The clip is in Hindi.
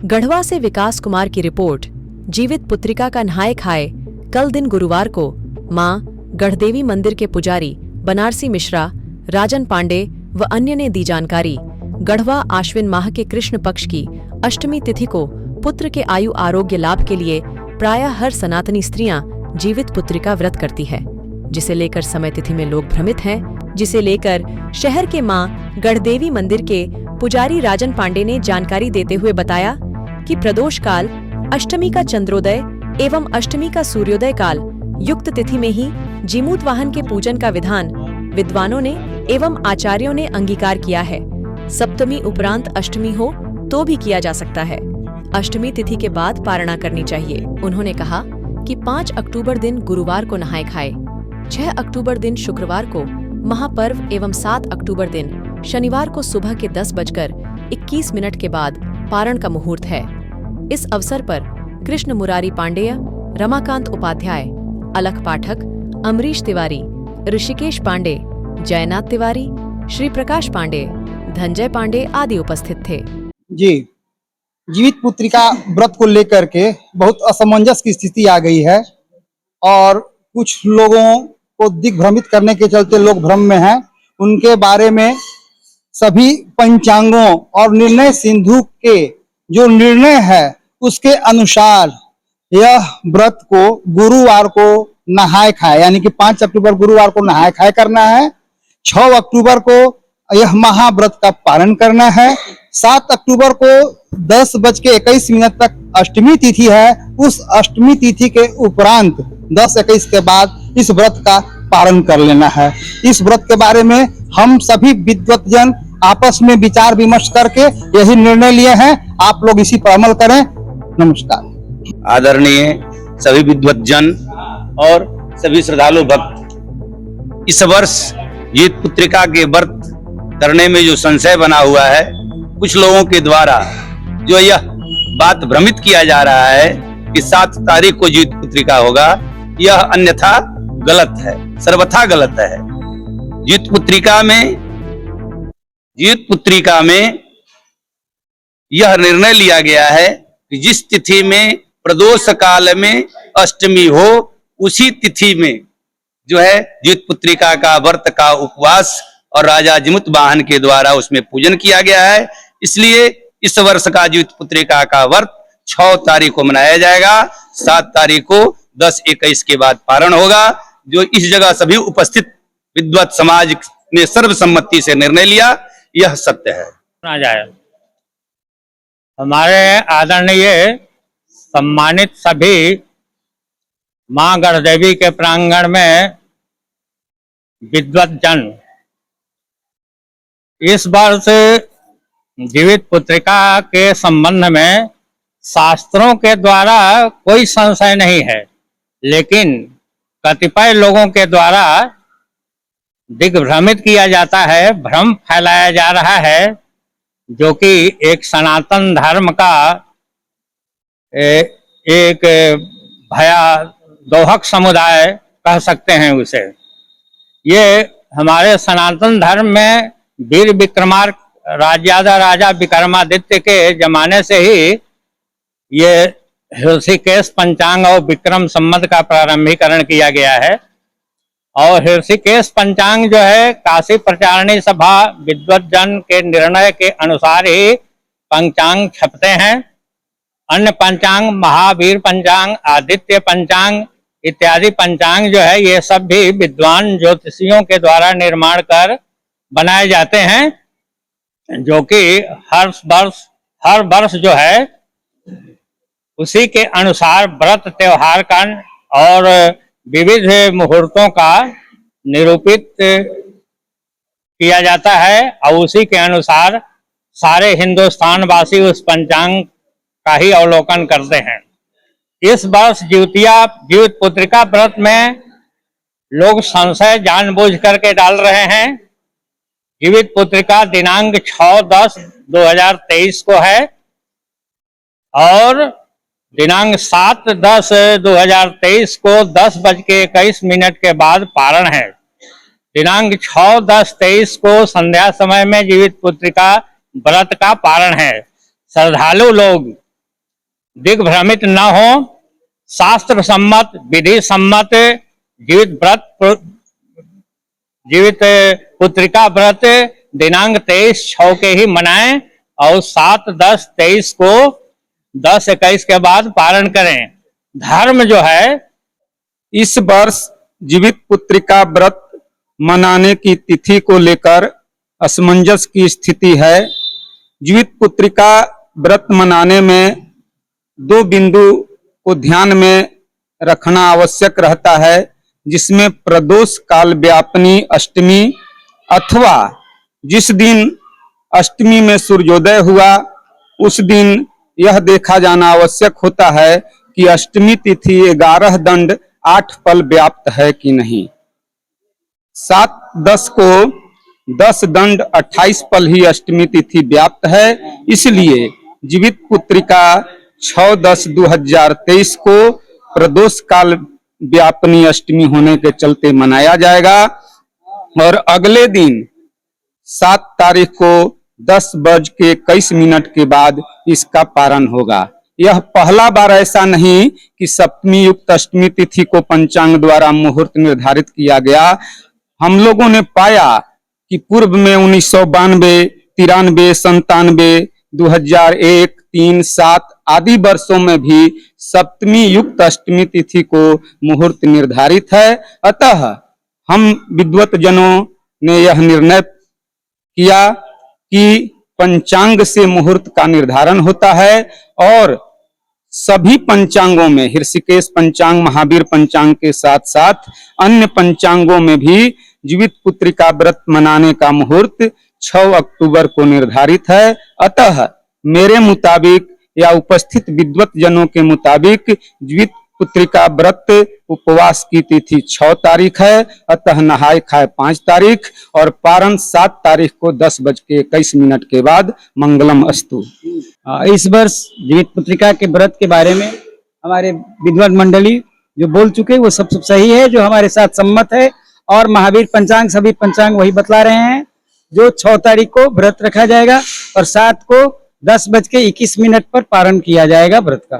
गढ़वा से विकास कुमार की रिपोर्ट। जीवित पुत्रिका का नहाए खाए। कल दिन गुरुवार को मां गढ़देवी मंदिर के पुजारी बनारसी मिश्रा, राजन पांडे व अन्य ने दी जानकारी। गढ़वा आश्विन माह के कृष्ण पक्ष की अष्टमी तिथि को पुत्र के आयु आरोग्य लाभ के लिए प्रायः हर सनातनी स्त्रियां जीवित पुत्रिका व्रत करती है, जिसे लेकर समय तिथि में लोग भ्रमित हैं। जिसे लेकर शहर के मां गढ़देवी मंदिर के पुजारी राजन पांडे ने जानकारी देते हुए बताया कि प्रदोष काल, अष्टमी का चंद्रोदय एवं अष्टमी का सूर्योदय काल युक्त तिथि में ही जीमूत वाहन के पूजन का विधान विद्वानों ने एवं आचार्यों ने अंगीकार किया है। सप्तमी उपरांत अष्टमी हो तो भी किया जा सकता है। अष्टमी तिथि के बाद पारणा करनी चाहिए। उन्होंने कहा कि 5 अक्टूबर दिन गुरुवार को नहाए खाए, 6 अक्टूबर दिन शुक्रवार को महापर्व एवं 7 अक्टूबर दिन शनिवार को सुबह के 10:21 के बाद पारण का मुहूर्त है। इस अवसर पर कृष्ण मुरारी पांडेय, रमाकांत उपाध्याय, अलख पाठक, अमरीश तिवारी, ऋषिकेश पांडे, जयनाथ तिवारी, श्री प्रकाश पांडे, धनंजय पांडे आदि उपस्थित थे। जी, जीवित पुत्रिका व्रत को लेकर के बहुत असमंजस की स्थिति आ गई है और कुछ लोगों को दिग्भ्रमित करने के चलते लोग भ्रम में हैं। उनके बारे में सभी पंचांगों और निर्णय सिंधु के जो निर्णय है उसके अनुसार यह व्रत को गुरुवार को नहाए खाए, यानी कि 5 अक्टूबर गुरुवार को नहाए खाए करना है। 6 अक्टूबर को यह महाव्रत का पालन करना है। 7 अक्टूबर को 10:21 तक अष्टमी तिथि है। उस अष्टमी तिथि के उपरांत 10:21 के बाद इस व्रत का पालन कर लेना है। इस व्रत के बारे में हम सभी विद्वतजन आपस में विचार विमर्श करके यही निर्णय लिए हैं। आप लोग इसी पर अमल करें। नमस्कार। आदरणीय सभी विद्वतजन और सभी श्रद्धालु भक्त, इस वर्ष जीवित पुत्रिका के व्रत करने में जो संशय बना हुआ है, कुछ लोगों के द्वारा जो यह बात भ्रमित किया जा रहा है कि 7 तारीख को जीवित पुत्रिका होगा, यह अन्यथा गलत है, सर्वथा गलत है। जीवित पुत्रिका में यह निर्णय लिया गया है कि जिस तिथि में प्रदोष काल में अष्टमी हो, उसी तिथि में जो है जीवित पुत्रिका का व्रत का उपवास और राजा जीमूत वाहन के द्वारा उसमें पूजन किया गया है। इसलिए इस वर्ष का जीवित पुत्रिका का व्रत 6 तारीख को मनाया जाएगा। 7 तारीख को 10:21 के बाद पारण होगा। जो इस जगह सभी उपस्थित विद्वत समाज ने सर्वसम्मति से निर्णय लिया, यह सत्य है। हमारे आदरणीय सम्मानित सभी मां गढ़देवी के प्रांगण में विद्वत जन इस वर्ष जीवित पुत्रिका के संबंध में शास्त्रों के द्वारा कोई संशय नहीं है, लेकिन कतिपय लोगों के द्वारा दिग्भ्रमित किया जाता है, भ्रम फैलाया जा रहा है, जो कि एक सनातन धर्म का एक भयादोहक समुदाय कह सकते हैं उसे। ये हमारे सनातन धर्म में वीर विक्रमार्क राजा विक्रमादित्य के जमाने से ही ये ऋषिकेश पंचांग और विक्रम संवत का प्रारंभीकरण किया गया है। और ऋषिकेश पंचांग जो है, काशी प्रचारणी सभा विद्वत जन के निर्णय के अनुसार ही पंचांग छपते हैं। अन्य पंचांग, महावीर पंचांग, आदित्य पंचांग इत्यादि पंचांग जो है, ये सब भी विद्वान ज्योतिषियों के द्वारा निर्माण कर बनाए जाते हैं, जो कि हर वर्ष जो है उसी के अनुसार व्रत त्योहार का और विविध मुहूर्तों का निरूपित किया जाता है और उसी के अनुसार सारे हिंदुस्तान वासी उस पंचांग का ही अवलोकन करते हैं। इस वर्ष जीवित पुत्रिका व्रत में लोग संशय जानबूझ करके डाल रहे हैं। जीवित पुत्रिका दिनांक 6/10/2023 को है और दिनांक 7/10/2023 को 10:21 के बाद पारण है। दिनांक 6/10/23 को संध्या समय में जीवित पुत्रिका व्रत का पारण है। श्रद्धालु लोग दिग्भ्रमित न हो, शास्त्र सम्मत विधि सम्मत जीवित पुत्रिका व्रत दिनांक 23/6 के ही मनाएं और 7-10-23 को 10-21 के बाद पारण करें। धर्म जो है, इस वर्ष जीवित पुत्रिका व्रत मनाने की तिथि को लेकर असमंजस की स्थिति है। जीवित पुत्रिका व्रत मनाने में 2 बिंदु को ध्यान में रखना आवश्यक रहता है, जिसमें प्रदोष काल व्यापिनी अष्टमी अथवा जिस दिन अष्टमी में सूर्योदय हुआ उस दिन यह देखा जाना आवश्यक होता है कि अष्टमी तिथि 11 दंड 8 पल व्याप्त है कि नहीं। 7-10 को 10 दंड 28 पल ही अष्टमी तिथि व्याप्त है, इसलिए जीवित पुत्रिका 6-10-2023 को प्रदोष काल व्यापिनी अष्टमी होने के चलते मनाया जाएगा और अगले दिन 7 तारीख को 10:21 के बाद इसका पारण होगा। यह पहला बार ऐसा नहीं कि सप्तमी युक्त अष्टमी तिथि को पंचांग द्वारा मुहूर्त निर्धारित किया गया। हम लोगों ने पाया कि पूर्व में 1992, 93, 97, 2001, 3, 7 आदि वर्षों में भी सप्तमी युक्त अष्टमी तिथि को मुहूर्त निर्धारित है। अतः हम विद्वत जनों ने यह निर्णय किया कि पंचांग से मुहूर्त का निर्धारण होता है और सभी पंचांगों में, ऋषिकेश पंचांग, महावीर पंचांग के साथ साथ अन्य पंचांगों में भी जीवित पुत्रिका व्रत मनाने का मुहूर्त 6 अक्टूबर को निर्धारित है। अतः मेरे मुताबिक या उपस्थित विद्वत जनों के मुताबिक जीवित पुत्रिका व्रत उपवास की तिथि 6 तारीख है, अतः नहाय खाए 5 तारीख और पारण 7 तारीख को 10:21 के बाद मंगलम अस्तु। इस वर्ष जीवित पुत्रिका के व्रत के बारे में हमारे विद्वान मंडली जो बोल चुके वो सब सही है, जो हमारे साथ सम्मत है और महावीर पंचांग सभी पंचांग वही बतला रहे हैं। जो 6 तारीख को व्रत रखा जाएगा और 7 को 10:21 पर पारण किया जाएगा व्रत का।